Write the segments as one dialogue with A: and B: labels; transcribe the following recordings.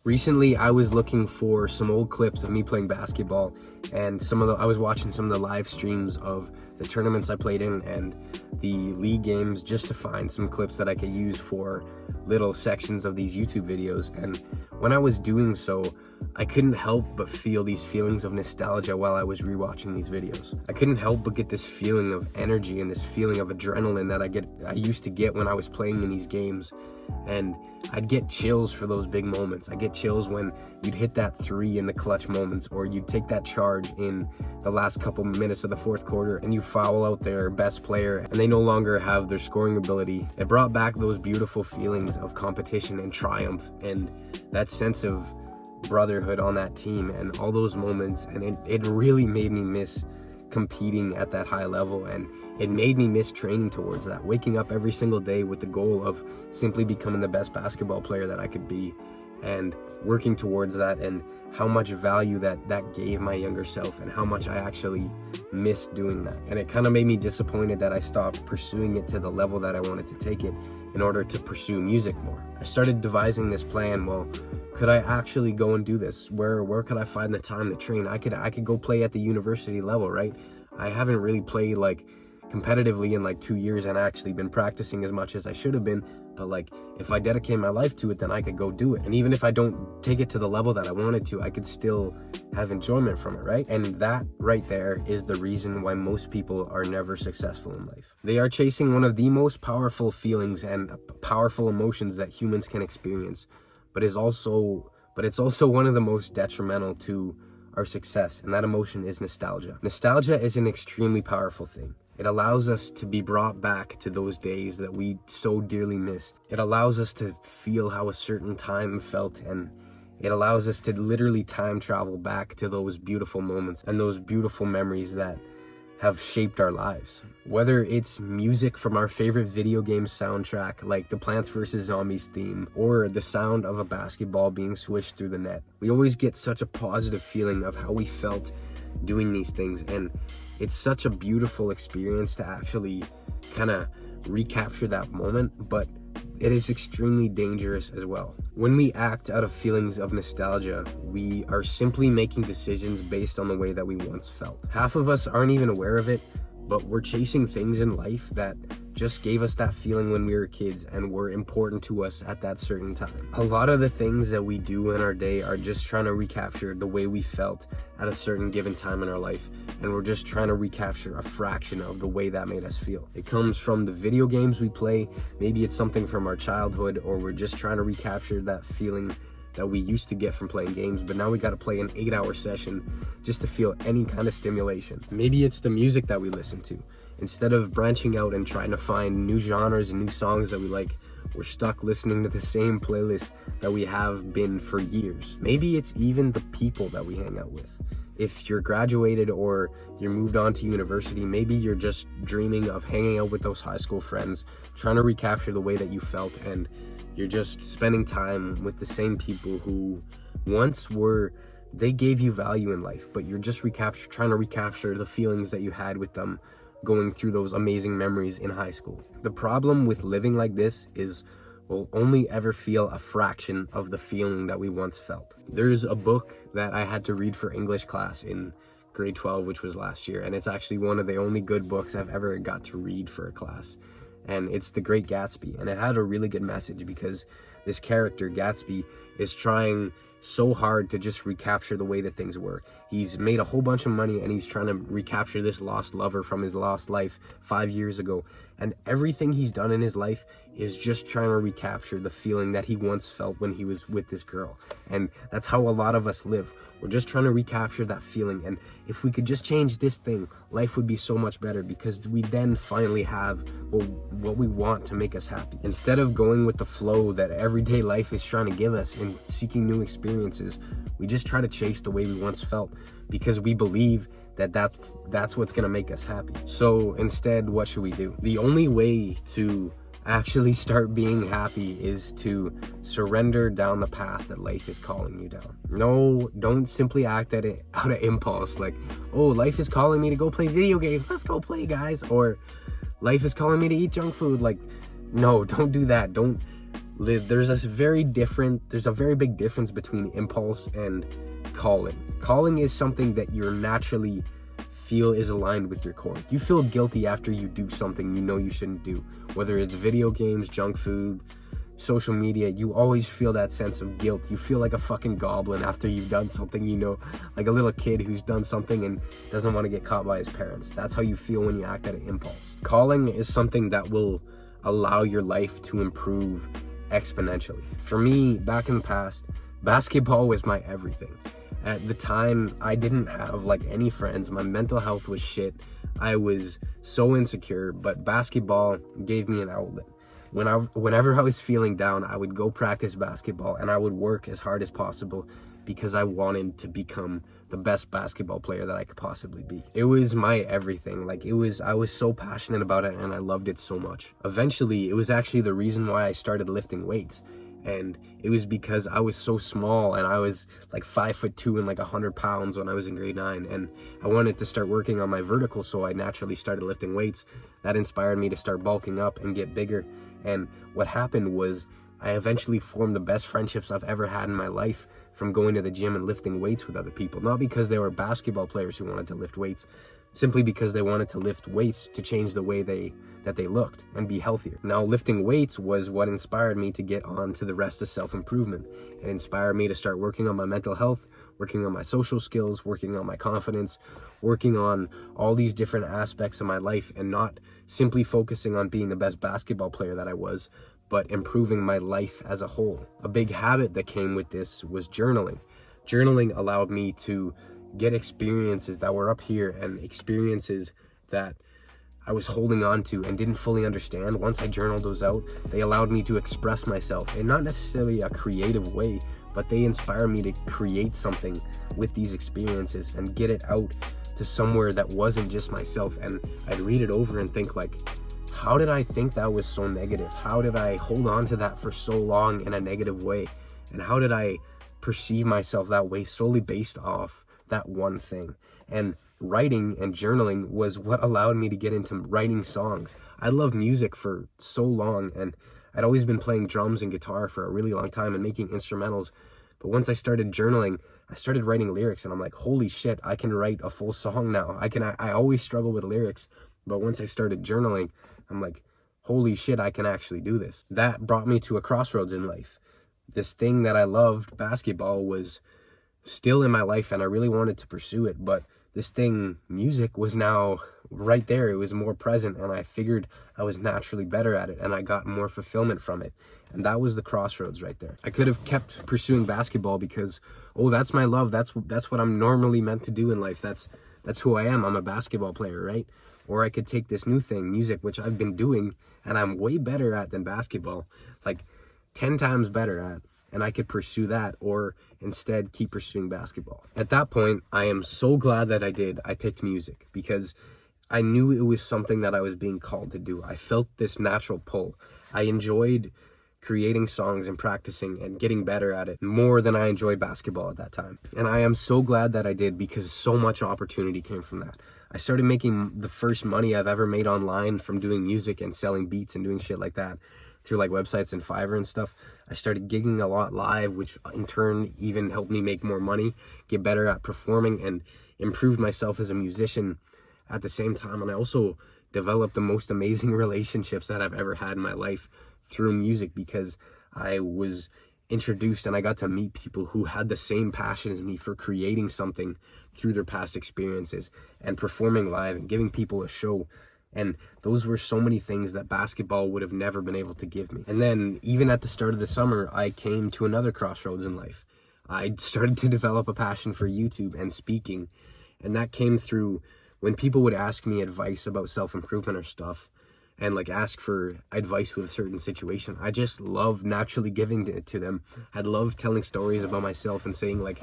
A: Recently, I was looking for some old clips of me playing basketball, and I was watching some of the live streams of the tournaments I played in and the league games just to find some clips that I could use for little sections of these YouTube videos. And when I was doing so, I couldn't help but feel these feelings of nostalgia while I was rewatching these videos. I couldn't help but get this feeling of energy and this feeling of adrenaline that I used to get when I was playing in these games. And I'd get chills for those big moments. I get chills when you'd hit that three in the clutch moments, or you'd take that charge in the last couple minutes of the fourth quarter and you foul out their best player and they no longer have their scoring ability. It brought back those beautiful feelings of competition and triumph and that sense of brotherhood on that team and all those moments. And it really made me miss competing at that high level, and it made me miss training towards that, waking up every single day with the goal of simply becoming the best basketball player that I could be and working towards that, and how much value that gave my younger self and how much I actually missed doing that. And it kind of made me disappointed that I stopped pursuing it to the level that I wanted to take it in order to pursue music more. I started devising this plan. Well, could I actually go and do this? Where could I find the time to train? I could go play at the university level, right? I haven't really played like competitively in like 2 years and actually been practicing as much as I should have been. But like, if I dedicate my life to it, then I could go do it. And even if I don't take it to the level that I wanted to, I could still have enjoyment from it, right? And that right there is the reason why most people are never successful in life. They are chasing one of the most powerful feelings and powerful emotions that humans can experience, but it's also one of the most detrimental to our success, and that emotion is nostalgia. Nostalgia is an extremely powerful thing. It allows us to be brought back to those days that we so dearly miss. It allows us to feel how a certain time felt, and it allows us to literally time travel back to those beautiful moments and those beautiful memories that have shaped our lives. Whether it's music from our favorite video game soundtrack, like the Plants vs. Zombies theme, or the sound of a basketball being swished through the net, we always get such a positive feeling of how we felt doing these things. And it's such a beautiful experience to actually kind of recapture that moment, but it is extremely dangerous as well. When we act out of feelings of nostalgia, we are simply making decisions based on the way that we once felt. Half of us aren't even aware of it, but we're chasing things in life that just gave us that feeling when we were kids and were important to us at that certain time. A lot of the things that we do in our day are just trying to recapture the way we felt at a certain given time in our life, and we're just trying to recapture a fraction of the way that made us feel. It comes from the video games we play, maybe it's something from our childhood, or we're just trying to recapture that feeling that we used to get from playing games, but now we got to play an 8-hour session just to feel any kind of stimulation. Maybe it's the music that we listen to. Instead of branching out and trying to find new genres and new songs that we like, we're stuck listening to the same playlist that we have been for years. Maybe it's even the people that we hang out with. If you're graduated or you're moved on to university, maybe you're just dreaming of hanging out with those high school friends, trying to recapture the way that you felt, and you're just spending time with the same people who once they gave you value in life, but you're just trying to recapture the feelings that you had with them going through those amazing memories in high school. The problem with living like this is we'll only ever feel a fraction of the feeling that we once felt. There's a book that I had to read for English class in grade 12, which was last year, and it's actually one of the only good books I've ever got to read for a class. And it's The Great Gatsby, and it had a really good message because this character, Gatsby, is trying so hard to just recapture the way that things were. He's made a whole bunch of money and he's trying to recapture this lost lover from his lost life 5 years ago. And everything he's done in his life is just trying to recapture the feeling that he once felt when he was with this girl. And that's how a lot of us live. We're just trying to recapture that feeling. And if we could just change this thing, life would be so much better because we then finally have what we want to make us happy. Instead of going with the flow that everyday life is trying to give us and seeking new experiences, we just try to chase the way we once felt because we believe that's what's gonna make us happy. So instead, what should we do? The only way to actually start being happy is to surrender down the path that life is calling you down. No, don't simply act at it out of impulse, like, oh, life is calling me to go play video games, let's go play, guys. Or life is calling me to eat junk food. Like, no, don't do that. Don't there's a very big difference between impulse and calling. Calling is something that you're naturally feel is aligned with your core. You feel guilty after you do something you know you shouldn't do, whether it's video games, junk food, social media. You always feel that sense of guilt. You feel like a fucking goblin after you've done something, you know, like a little kid who's done something and doesn't want to get caught by his parents. That's how you feel when you act out of impulse. Calling is something that will allow your life to improve exponentially. For me, back in the past, basketball was my everything. At the time, I didn't have like any friends. My mental health was shit. I was so insecure, but basketball gave me an outlet. Whenever I was feeling down, I would go practice basketball and I would work as hard as possible because I wanted to become the best basketball player that I could possibly be. It was my everything. I was so passionate about it and I loved it so much. Eventually, it was actually the reason why I started lifting weights. And it was because I was so small and I was like 5'2" and like 100 pounds when I was in grade 9. And I wanted to start working on my vertical, so I naturally started lifting weights. That inspired me to start bulking up and get bigger. And what happened was I eventually formed the best friendships I've ever had in my life from going to the gym and lifting weights with other people. Not because they were basketball players who wanted to lift weights, simply because they wanted to lift weights to change the way that they looked and be healthier. Now, lifting weights was what inspired me to get on to the rest of self-improvement. It inspired me to start working on my mental health, working on my social skills, working on my confidence, working on all these different aspects of my life, and not simply focusing on being the best basketball player that I was, but improving my life as a whole. A big habit that came with this was journaling. Journaling allowed me to get experiences that were up here and experiences that I was holding on to and didn't fully understand. Once I journaled those out, they allowed me to express myself in not necessarily a creative way, but they inspire me to create something with these experiences and get it out to somewhere that wasn't just myself. And I'd read it over and think like, how did I think that was so negative? How did I hold on to that for so long in a negative way? And how did I perceive myself that way solely based off that one thing? And writing and journaling was what allowed me to get into writing songs. I loved music for so long, and I'd always been playing drums and guitar for a really long time and making instrumentals. But once I started journaling, I started writing lyrics, and I'm like, holy shit, I can write a full song now. I always struggle with lyrics, but once I started journaling, I'm like, holy shit, I can actually do this. That brought me to a crossroads in life. This thing that I loved, basketball, was still in my life and I really wanted to pursue it, but this thing, music, was now right there. It was more present, and I figured I was naturally better at it and I got more fulfillment from it. And that was the crossroads right there. I could have kept pursuing basketball because, oh, that's my love. That's what I'm normally meant to do in life. That's who I am. I'm a basketball player, right? Or I could take this new thing, music, which I've been doing and I'm way better at than basketball, like 10 times better at, and I could pursue that, or instead keep pursuing basketball. At that point, I am so glad that I picked music, because I knew it was something that I was being called to do. I felt this natural pull. I enjoyed creating songs and practicing and getting better at it more than I enjoyed basketball at that time. And I am so glad that I did, because so much opportunity came from that. I started making the first money I've ever made online from doing music and selling beats and doing shit like that through like websites and Fiverr and stuff. I started gigging a lot live, which in turn even helped me make more money, get better at performing, and improved myself as a musician at the same time. And I also developed the most amazing relationships that I've ever had in my life through music, because I was introduced and I got to meet people who had the same passion as me for creating something through their past experiences and performing live and giving people a show. And those were so many things that basketball would have never been able to give me. And then even at the start of the summer, I came to another crossroads in life. I started to develop a passion for YouTube and speaking. And that came through when people would ask me advice about self-improvement or stuff, and like ask for advice with a certain situation. I just love naturally giving it to them. I'd love telling stories about myself and saying like,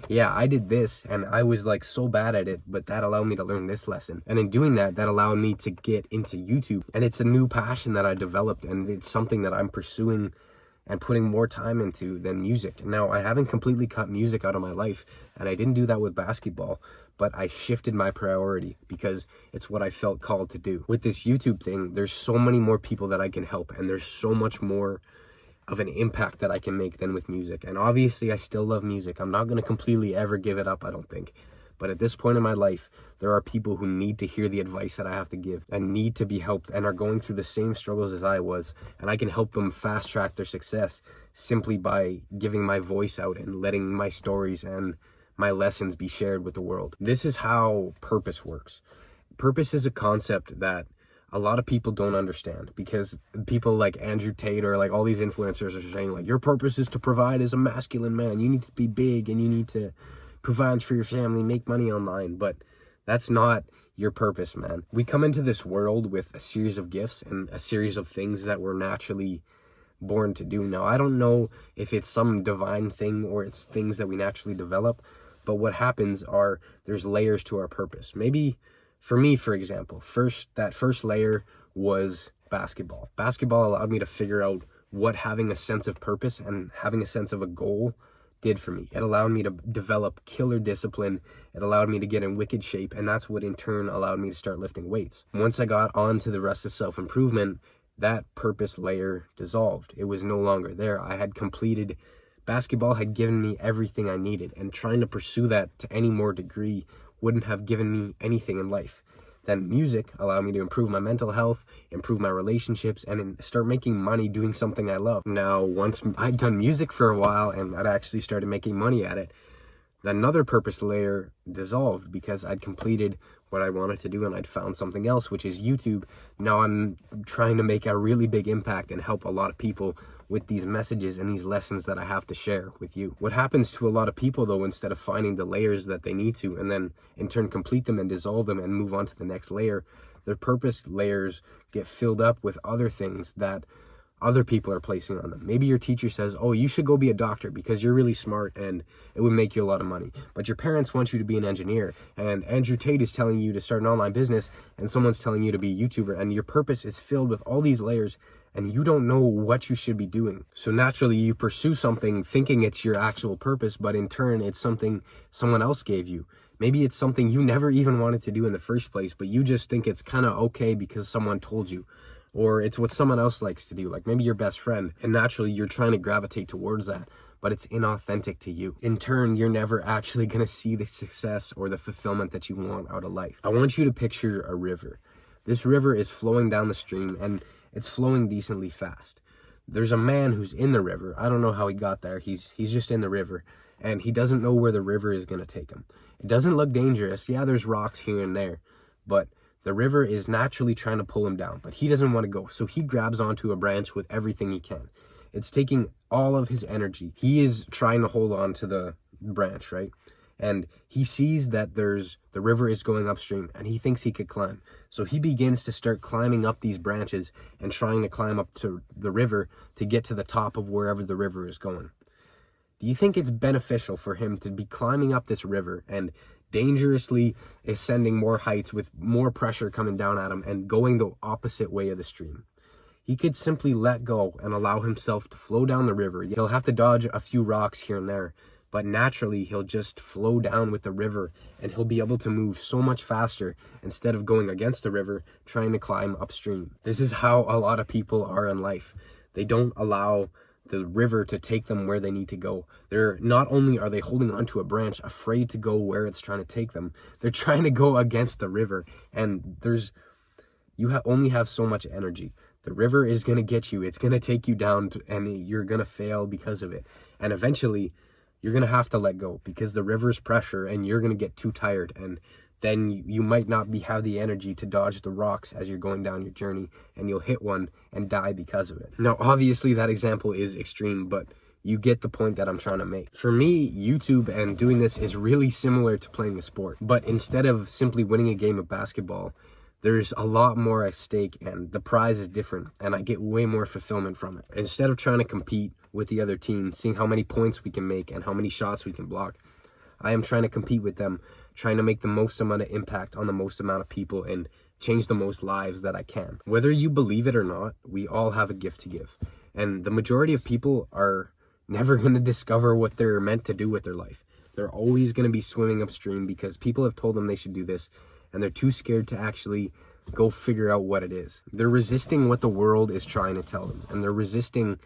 A: yeah, I did this and I was like so bad at it, but that allowed me to learn this lesson. And in doing that, that allowed me to get into YouTube. And it's a new passion that I developed, and it's something that I'm pursuing and putting more time into than music. Now, I haven't completely cut music out of my life, and I didn't do that with basketball, but I shifted my priority because it's what I felt called to do. With this YouTube thing, there's so many more people that I can help, and there's so much more of an impact that I can make than with music. And obviously I still love music. I'm not going to completely ever give it up, I don't think. But at this point in my life, there are people who need to hear the advice that I have to give and need to be helped and are going through the same struggles as I was. And I can help them fast track their success simply by giving my voice out and letting my stories and my lessons be shared with the world. This is how purpose works. Purpose is a concept that a lot of people don't understand, because people like Andrew Tate or like all these influencers are saying like, your purpose is to provide as a masculine man. You need to be big and you need to provide for your family, make money online. But that's not your purpose, man. We come into this world with a series of gifts and a series of things that we're naturally born to do. Now, I don't know if it's some divine thing or it's things that we naturally develop, but what happens are there's layers to our purpose. Maybe for me, for example, that first layer was basketball. Basketball allowed me to figure out what having a sense of purpose and having a sense of a goal did for me. It allowed me to develop killer discipline. It allowed me to get in wicked shape, and that's what in turn allowed me to start lifting weights. Once I got on to the rest of self-improvement, that purpose layer dissolved. It was no longer there. I had completed, basketball had given me everything I needed, and trying to pursue that to any more degree wouldn't have given me anything in life. Then music allowed me to improve my mental health, improve my relationships, and start making money doing something I love. Now, once I'd done music for a while and I'd actually started making money at it, another purpose layer dissolved because I'd completed what I wanted to do and I'd found something else, which is YouTube. Now I'm trying to make a really big impact and help a lot of people with these messages and these lessons that I have to share with you. What happens to a lot of people though, instead of finding the layers that they need to and then in turn complete them and dissolve them and move on to the next layer, their purpose layers get filled up with other things that other people are placing on them. Maybe your teacher says, oh, you should go be a doctor because you're really smart and it would make you a lot of money. But your parents want you to be an engineer, and Andrew Tate is telling you to start an online business, and someone's telling you to be a YouTuber, and your purpose is filled with all these layers and you don't know what you should be doing. So naturally you pursue something thinking it's your actual purpose, but in turn it's something someone else gave you. Maybe it's something you never even wanted to do in the first place, but you just think it's kind of okay because someone told you. Or it's what someone else likes to do, like maybe your best friend, and naturally you're trying to gravitate towards that, but it's inauthentic to you. In turn, you're never actually going to see the success or the fulfillment that you want out of life. I want you to picture a river. This river is flowing down the stream and it's flowing decently fast. There's a man who's in the river. I don't know how he got there. He's just in the river and he doesn't know where the river is going to take him. It doesn't look dangerous. Yeah, there's rocks here and there, but the river is naturally trying to pull him down, but he doesn't want to go. So he grabs onto a branch with everything he can. It's taking all of his energy. He is trying to hold on to the branch, right? And he sees that the river is going upstream and he thinks he could climb. So he begins to start climbing up these branches and trying to climb up to the river to get to the top of wherever the river is going. Do you think it's beneficial for him to be climbing up this river and dangerously ascending more heights with more pressure coming down at him and going the opposite way of the stream? He could simply let go and allow himself to flow down the river. He'll have to dodge a few rocks here and there, but naturally he'll just flow down with the river and he'll be able to move so much faster instead of going against the river trying to climb upstream. This is how a lot of people are in life. They don't allow the river to take them where they need to go. They're not only are they holding onto a branch, afraid to go where it's trying to take them, they're trying to go against the river. And you only have so much energy. The river is going to get you. It's going to take you down and you're going to fail because of it. And eventually you're going to have to let go because the river's pressure and you're going to get too tired, and then you might not have the energy to dodge the rocks as you're going down your journey, and you'll hit one and die because of it. Now, obviously that example is extreme, but you get the point that I'm trying to make. For me, YouTube and doing this is really similar to playing a sport, but instead of simply winning a game of basketball, there's a lot more at stake and the prize is different and I get way more fulfillment from it. Instead of trying to compete with the other team, seeing how many points we can make and how many shots we can block, I am trying to compete with them, trying to make the most amount of impact on the most amount of people and change the most lives that I can. Whether you believe it or not, we all have a gift to give. And the majority of people are never going to discover what they're meant to do with their life. They're always going to be swimming upstream because people have told them they should do this and they're too scared to actually go figure out what it is. They're resisting what the world is trying to tell them, and they're resisting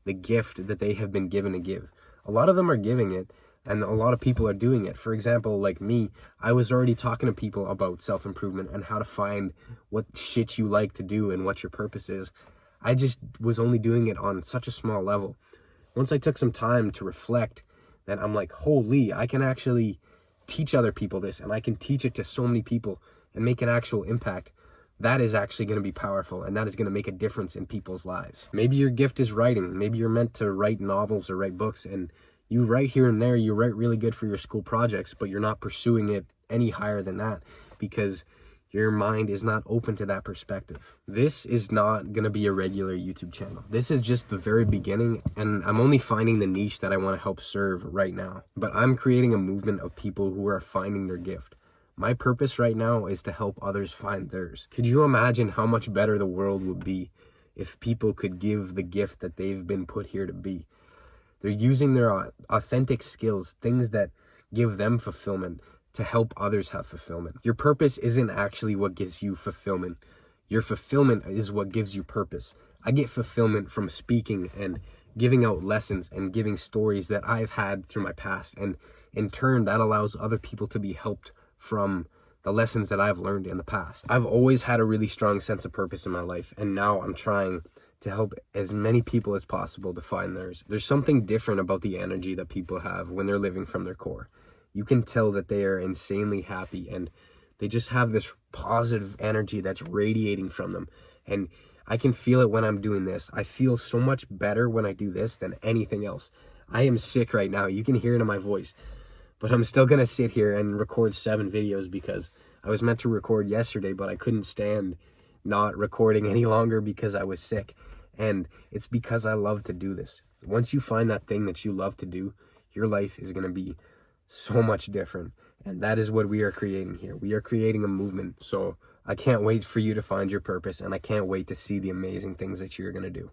A: the gift that they have been given to give. A lot of them are giving it, and a lot of people are doing it. For example, like me, I was already talking to people about self-improvement and how to find what shit you like to do and what your purpose is. I just was only doing it on such a small level. Once I took some time to reflect, then I'm like, holy, I can actually teach other people this, and I can teach it to so many people and make an actual impact. That is actually going to be powerful, and that is going to make a difference in people's lives. Maybe your gift is writing. Maybe you're meant to write novels or write books, and you write here and there, you write really good for your school projects, but you're not pursuing it any higher than that because your mind is not open to that perspective. This is not going to be a regular YouTube channel. This is just the very beginning, and I'm only finding the niche that I want to help serve right now. But I'm creating a movement of people who are finding their gift. My purpose right now is to help others find theirs. Could you imagine how much better the world would be if people could give the gift that they've been put here to be? They're using their authentic skills, things that give them fulfillment, to help others have fulfillment. Your purpose isn't actually what gives you fulfillment. Your fulfillment is what gives you purpose. I get fulfillment from speaking and giving out lessons and giving stories that I've had through my past. And in turn, that allows other people to be helped from the lessons that I've learned in the past. I've always had a really strong sense of purpose in my life, and now I'm trying to help as many people as possible to find theirs. There's something different about the energy that people have when they're living from their core. You can tell that they are insanely happy, and they just have this positive energy that's radiating from them. And I can feel it when I'm doing this. I feel so much better when I do this than anything else. I am sick right now. You can hear it in my voice. But I'm still going to sit here and record 7 videos because I was meant to record yesterday, but I couldn't stand not recording any longer because I was sick. And it's because I love to do this. Once you find that thing that you love to do, your life is going to be so much different. And that is what we are creating here. We are creating a movement. So I can't wait for you to find your purpose, and I can't wait to see the amazing things that you're going to do.